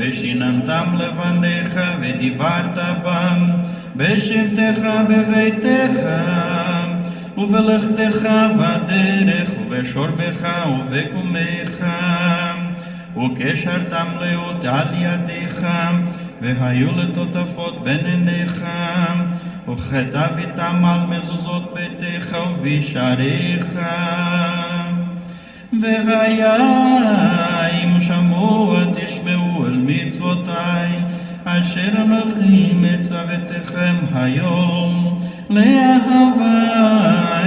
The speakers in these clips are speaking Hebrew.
ושיננתם לבניך ודיברת בם בשבתך בביתך ובלכתך בדרך ובשורבך ובקומך וקשרתם לאות על ידיך והיו לטוטפות בין עיניך וכתב איתם על מזוזות ביתך ובשעריך והיה אם שמעו ותשמעו אל מצוותיי אשר אנוכי מצוותיכם היום לאהבה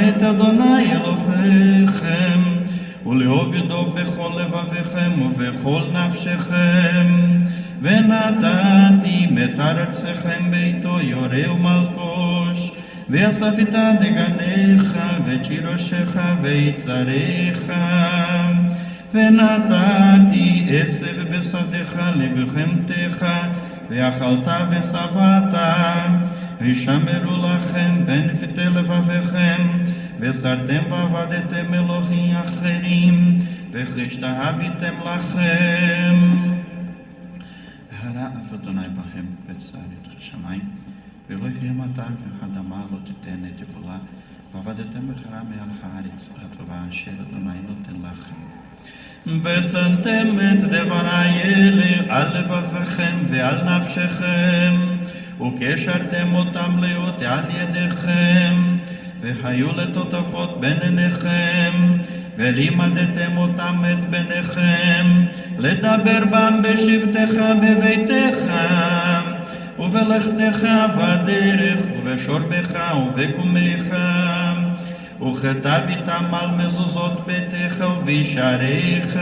את אדוני אלוהיכם ולאהוב ידו בכל לבביכם ובכל נפשכם ונתתי את ארצכם ביתו יורה ומלקוש ואספת דגניך ותשירושך ויצריך ונתתי עשב בשדך לבהמתך ואכלת ושבעת וישמרו לכם בנפתי לבביכם וסרתם ועבדתם אלוהים אחרים וכשתהוויתם לכם והראה אף אדוני בהם וצר את השמיים ולא יהיה מטר והאדמה לא תיתן נטפולה ועבדתם בחרה מעל הארץ הטובה אשר אדוני נותן לכם ושמתם את דברי אלה על לבביכם ועל נפשכם וקשרתם אותם לאות על ידיכם והיו לטוטפות בין עיניכם ולימדתם אותם את בניכם לדבר בם בשבתך בביתך ובלכתך בדרך ובשורבך ובקומך וכתב איתם על מזוזות ביתך ובשעריך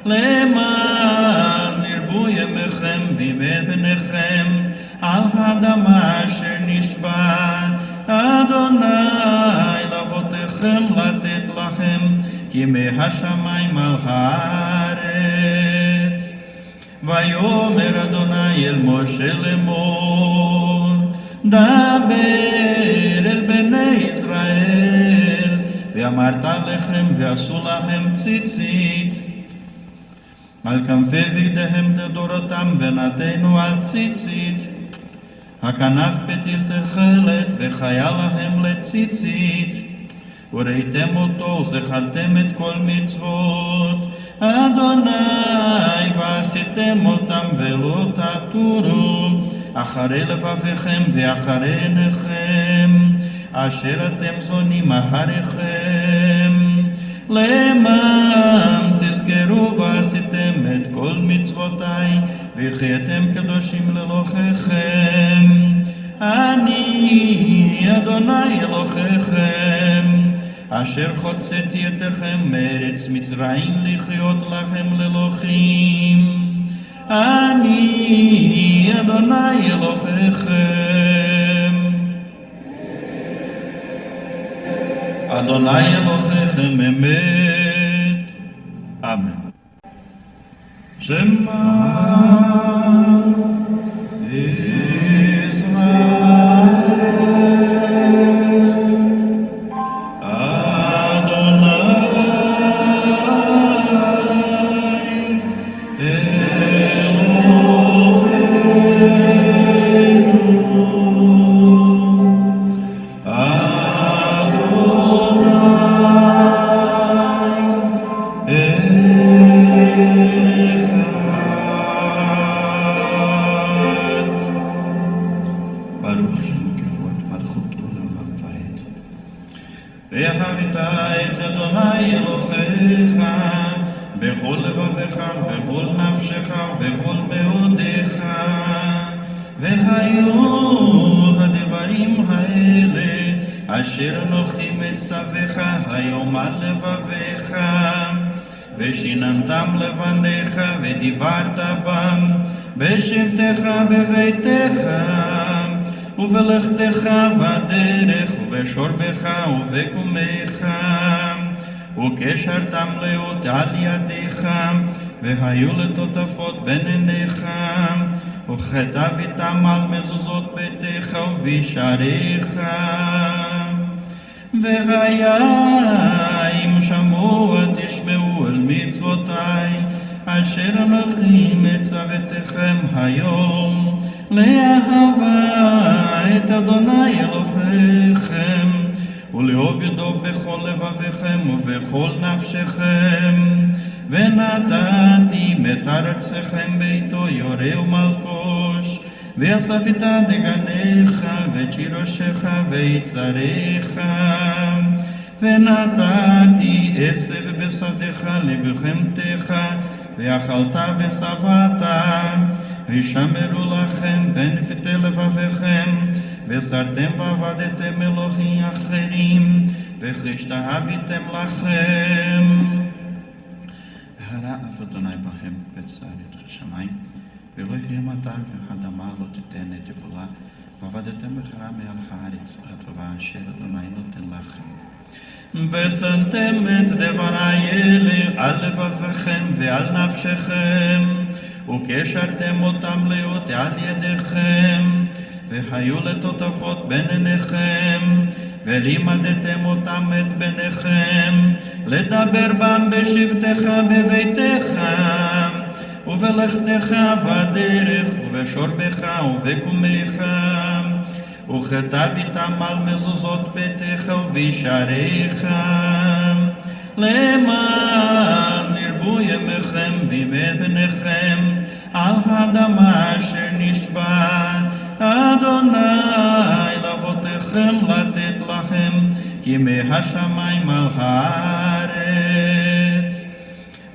למען ירבו ימיכם בבניכם על האדמה אשר נשבע אדוני לאבותיכם לתת לכם כימי השמיים על הארץ ויאמר אדוני אל משה לאמור דבר אל בני ישראל ואמרת לכם ועשו לכם ציצית על כנפי בגדיהם לדורותם ונתנו על ציצית הכנף פתיל תכלת וחיה להם לציצית וראיתם אותו וזכרתם את כל מצוות אדוני ועשיתם אותם ולא תטורו אחרי לבביכם ואחרי עיניכם אשר אתם זונים אחריכם למען תזכרו ועשיתם את כל מצוותיי וחייתם קדושים לאלוהיכם אני אדוני אלוהיכם אשר חוצאתי אתכם מארץ מצרים לחיות לכם לאלוהים אני אדוני אלוהיכם אדוני אלוהיכם אמת אמן שמע ואהבת את אדוני אלוהיך בכל לבבך ובכל נפשך ובכל מאודיך. והיו הדברים האלה אשר אנוכי מצווך היום על לבביך, ושיננתם לבניך ודיברת בם בשבתך בביתך ובלכתך בדרך ובשורבך ובקומך, וקשרתם לאות על ידיך, והיו לטוטפות בין עיניך, וכתבתם על מזוזות ביתך ובשעריך. והיה אם שמעו תשמעו אל מצוותי אשר אנוכי מצוותכם היום, לאהבה את אדוני אלוהיכם, ולאהוב ידו בכל לבביכם ובכל נפשכם. ונתתי את ארצכם ביתו יורה ומלקוש, ואספת דגניך ואת שירושך ויצריך. ונתתי עשב בשדך לבהמתך, ואכלת ושבעת, וישמרו לכם בנפתי לבביכם, וסרתם ועבדתם אלוהים אחרים, וכשתהוויתם לכם. והראה אף אדוני בהם וצר את השמיים, ולא יחיים אתה והאדמה לא תיתן את יבולה, ועבדתם בחרה מעל הארץ הטובה אשר אדוני נותן לכם. ושמתם את דברי אלה על לבביכם ועל נפשכם, וקשרתם אותם לאות על ידיכם, והיו לטוטפות בין עיניכם, ולימדתם אותם את בניכם, לדבר בם בשבתך בביתך, ובלכתך בדרך, ובשורבך ובקומך, וכתבתם על מזוזות ביתך ובשעריך, למען ירבו ימיכם בימי בניכם על האדמה אשר נשבע אדוני לאבותיכם לתת לכם כימי השמיים על הארץ.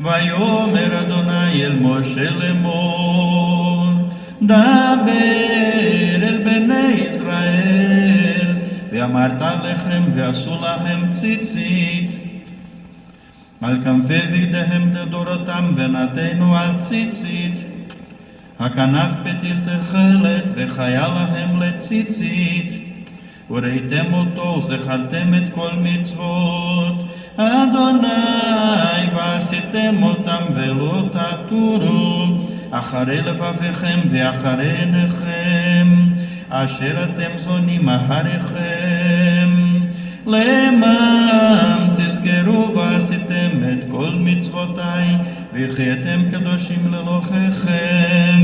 ויאמר אדוני אל משה לאמור, דבר אל בני ישראל, ואמרת לכם ועשו לכם ציצית על כנפי בגדיהם לדורותם, ונתנו על ציצית הכנף פתיל תכלת, וחיה להם לציצית. וראיתם אותו וזכרתם את כל מצוות אדוני, ועשיתם אותם ולא תטורו אחרי לבביכם ואחרי עיניכם אשר אתם זונים אחריכם, למען תזכרו ועשיתם את כל מצוותיי, וחייתם קדושים לאלוהיכם.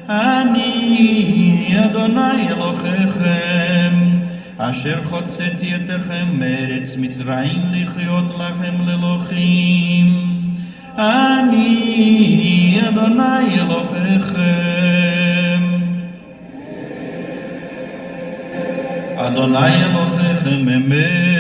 אני אדוני אלוהיכם אשר הוצאתי אתכם מארץ מצרים לחיות לכם לאלוהים. אני אדוני אלוהיכם. אדוני אלוהיכם אמת.